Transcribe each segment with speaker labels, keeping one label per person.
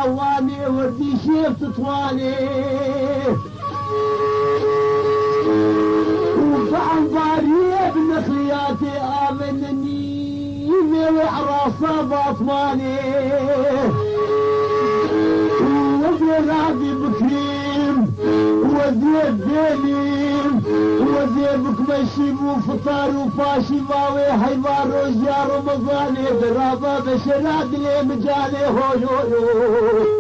Speaker 1: واني وردي شيف تطوالي وبعنباري بنخلياتي آمنني وعراسة باطماني وزي راضي بكريم وزي بيليم وزي بكمشي وفطار وفاشي ماوي حيوان رجيا رمضاني درابة بشراد لي مجالي هويو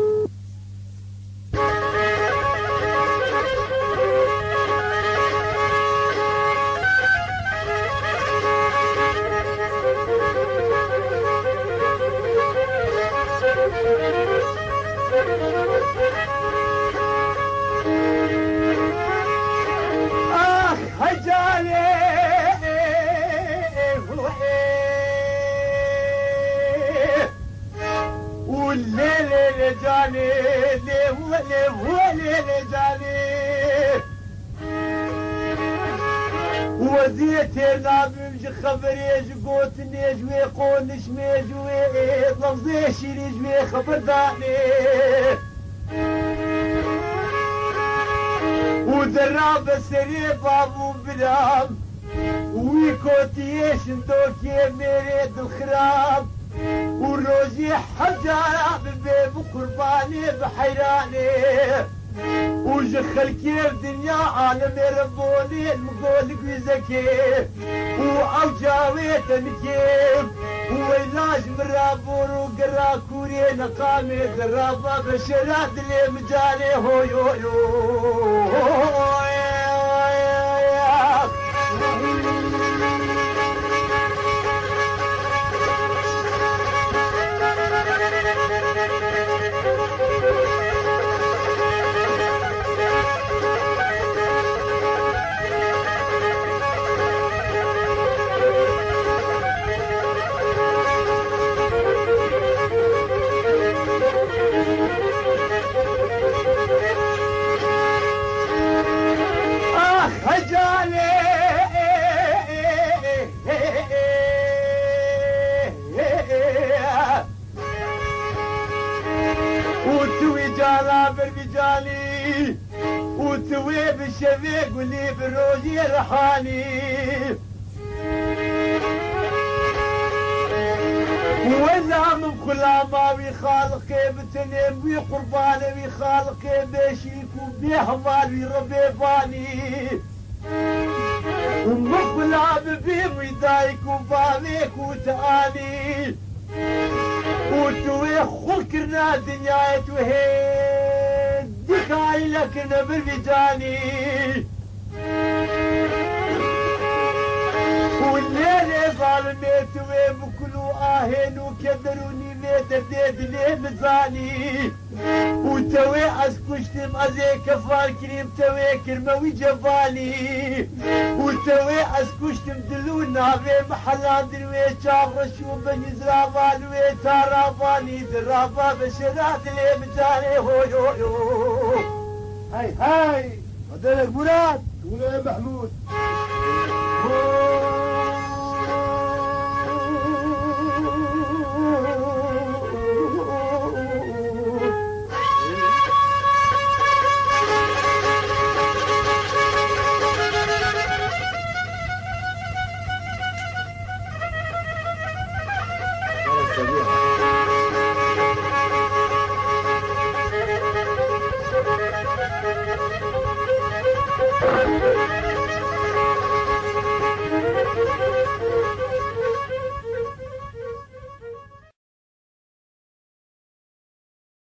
Speaker 1: جاني وزيتي نابم خبري جقوتني جوي قونش ميجوي لفظي شيري جوي خبرداني ودراب السري بابو بلام ويكوتيش ندوكي ميريد الخراب وروزي حجارة بالبيب وقرباني بحيراني وجخل كيف دنيا عالمي ربوني المقولك وزكي وأوجاويتن كيف ويلاج مرابور وقراكوري نقامي درابة بشرات اللي مجالي هويو جالا بربجالي وتوي بالشفيق واللي بالروجي رحاني وزعم بكل ما ويخالقي بتنم ويقرباني ويخالقي بيشيك وبيحمال ويربي باني ومقبل ببيب ويدايك وباميك وتاني وتوي خلكرنا دنيا توهي دكاي لكن بالبجاني والليل ظالمي توي بكلو آهن وكدروني ميتر ديد ليه مزاني وتوي اسكشتم ازي كفار كريم توي كرموي جبالي وتوي اسكشتم دلونا في محلان دلوي شافرش وبني زرابان ويتاراباني درابا بشرات اللي مجاني هوي هوي
Speaker 2: هاي هاي ودلك مراد ولا محمود